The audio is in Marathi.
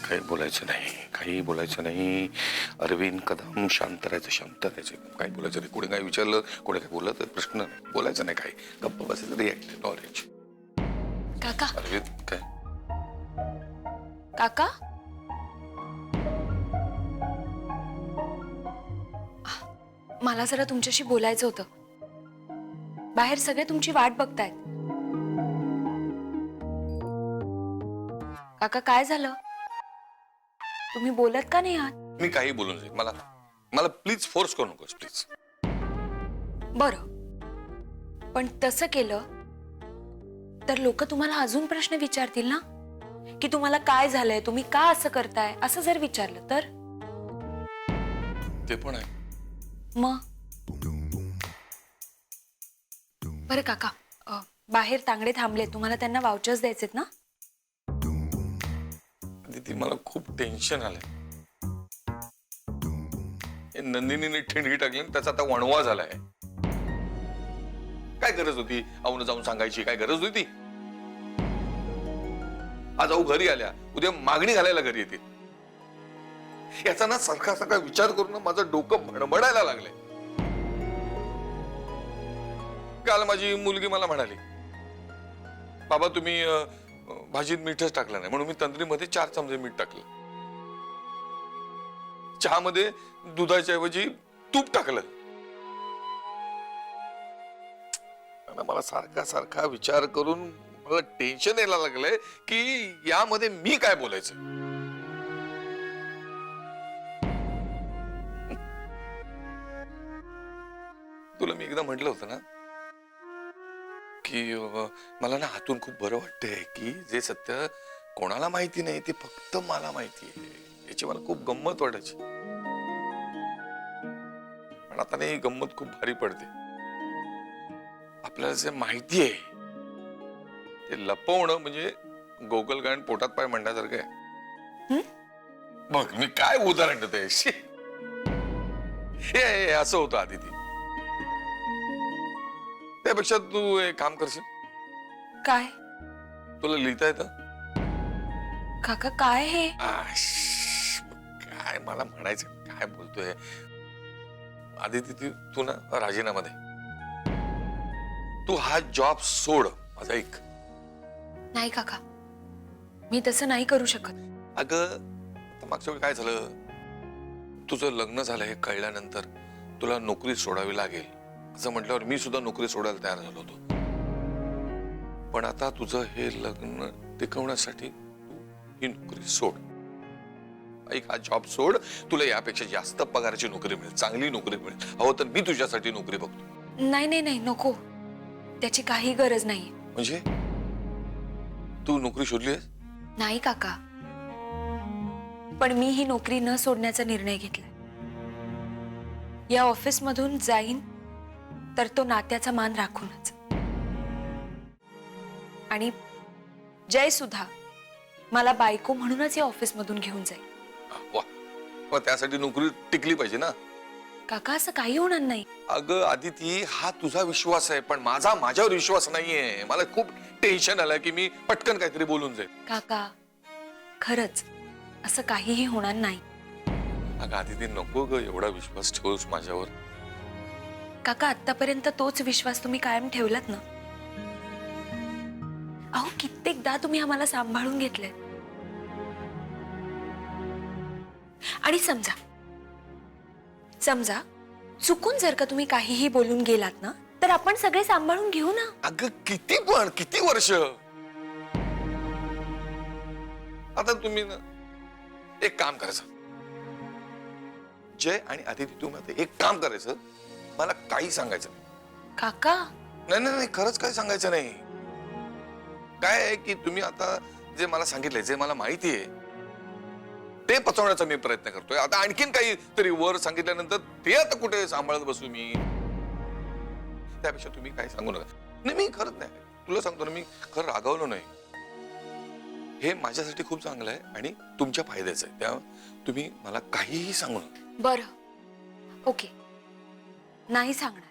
काही बोलायचं नाही, काही बोलायचं नाही. अरविंद कदम, शांत राहायचं, शांत राहायचं. काही बोलायचं नाही. कोणी काही विचारलं, कोणी काही बोललं तर प्रश्न नाही, बोलायचं नाही. काही गप्प बसायचं. React knowledge. काका. अरविंद काय? काका. मला जरा तुमच्याशी बोलायचं होतं. बाहेर सगळे तुमची वाट बघतायत. काका काय झालं? तुम्ही बोलत का नाही आहात? मी काही बोलून जाईल. मला मला प्लीज फोर्स करू नकोस प्लीज. बरं, पण तसं केलं तर लोक तुम्हाला अजून प्रश्न विचारतील ना, की तुम्हाला काय झालंय, तुम्ही का असं करताय, असं जर विचारलं तर? ते पण आहे. मग बरं काका, बाहेर तांगडे थांबले, तुम्हाला त्यांना वाउचर्स द्यायचेत ना? दीदी मला खूप टेन्शन आलंय. नंदिनीने ठिणगी टाकली, त्याचा आता वणवा झालाय. काय गरज होती आऊन जाऊन सांगायची? काय गरज होती? आज आऊ घरी आल्या, उद्या मागणी घालायला घरी येते. याचा ना सारखा सारखा विचार करून माझं डोकं भणभणायला लागलंय. काल माझी मुलगी मला म्हणाली, बाबा तुम्ही भाजीत मीठच टाकलं नाही, म्हणून मी तंद्रीमध्ये 4 चमचे मीठ टाकलं. चहामध्ये दुधाच्या ऐवजी तूप टाकलं. मला सारखा सारखा विचार करून मला टेन्शन यायला लागलंय की यामध्ये मी काय बोलायचं. तुला मी एकदा म्हटलं होतं ना की मला ना आतून खूप बरं वाटतंय की जे सत्य कोणाला माहिती नाही ते फक्त मला माहिती आहे. याची मला खूप गंमत वाटायची, पण आता नाही, गंमत खूप भारी पडते. आपल्याला जे माहिती आहे ते लपवणं म्हणजे गोगलगायन पोटात पाय म्हणण्यासारखं आहे. बघ मी काय उदाहरण देतोय. हे असं होतं आदिती. त्यापेक्षा तू एक काम करशील? काय? तुला लिहिता येतं? काका काय हे? काय मला म्हणायचं, काय बोलतोय आदिती? तू ना राजीनामा दे. तू हा जॉब सोड. माझा ऐक. नाही काका, मी तसं नाही करू शकत. अगं मागच्या वेळी काय झालं, तुझं लग्न झालं हे कळल्यानंतर तुला नोकरी सोडावी लागेल असं म्हटल्यावर मी सुद्धा नोकरी सोडायला तयार झालो होतो. पण आता तुझं हे लग्न टिकवण्यासाठी ही नोकरी सोड. ऐक, हा जॉब सोड. तुला यापेक्षा जास्त पगाराची नोकरी मिळेल, चांगली नोकरी मिळेल. हवं तर मी तुझ्यासाठी नोकरी बघतो. नाही नाही नाही, नको. त्याची काही गरज नाही. म्हणजे तू नोकरी शोधलीस? नाही काका, पण मी ही नोकरी न सोडण्याचा निर्णय घेतला. या ऑफिस मधून जाईन तर तो नात्याचा मान राखूनच. आणि जय सुद्धा मला बायको म्हणूनच या ऑफिस मधून घेऊन जाईल. वा, त्यासाठी नोकरी टिकली पाहिजे ना. काका असं काही होणार नाही. अगं आदिती, हा तुझा विश्वास आहे, पण माझा माझ्यावर विश्वास नाहीये. मला खूप टेन्शन आलंय की मी पटकन काहीतरी बोलून जाईल. काका खरंच असं काहीही होणार नाही. अगं आदिती, नको ग एवढा विश्वास ठेवूस माझ्यावर. काका आतापर्यंत तोच विश्वास तुम्ही कायम ठेवलात ना. अहो कित्येकदा तुम्ही आम्हाला सांभाळून घेतलंय. आणि समजा चुकून जर का तुम्ही काहीही बोलून गेलात ना, तर आपण सगळे सांभाळून घेऊ ना. अगं किती वर्ष. आता तुम्ही ना एक काम करायचं, जय आणि आदिती, तुम्ही आता एक काम करायचं, मला काही सांगायचं नाही. काका नाही नाही नाही, खरंच काही सांगायचं नाही. काय आहे की तुम्ही आता जे मला सांगितलंय, जे मला माहिती आहे ते पचवण्याचा मी प्रयत्न करतोय. आता आणखीन काही तरी वर सांगितल्यानंतर ते आता कुठे सांभाळत बसू मी? त्यापेक्षा तुम्ही काही सांगू नका. नाही, मी खरंच नाही, तुला सांगतो ना, मी खरं रागावलो नाही. हे माझ्यासाठी खूप चांगलं आहे आणि तुमच्या फायद्याचं आहे. त्यामुळे तुम्ही मला काहीही सांगू नका. बरं, ओके, नाही सांगणार.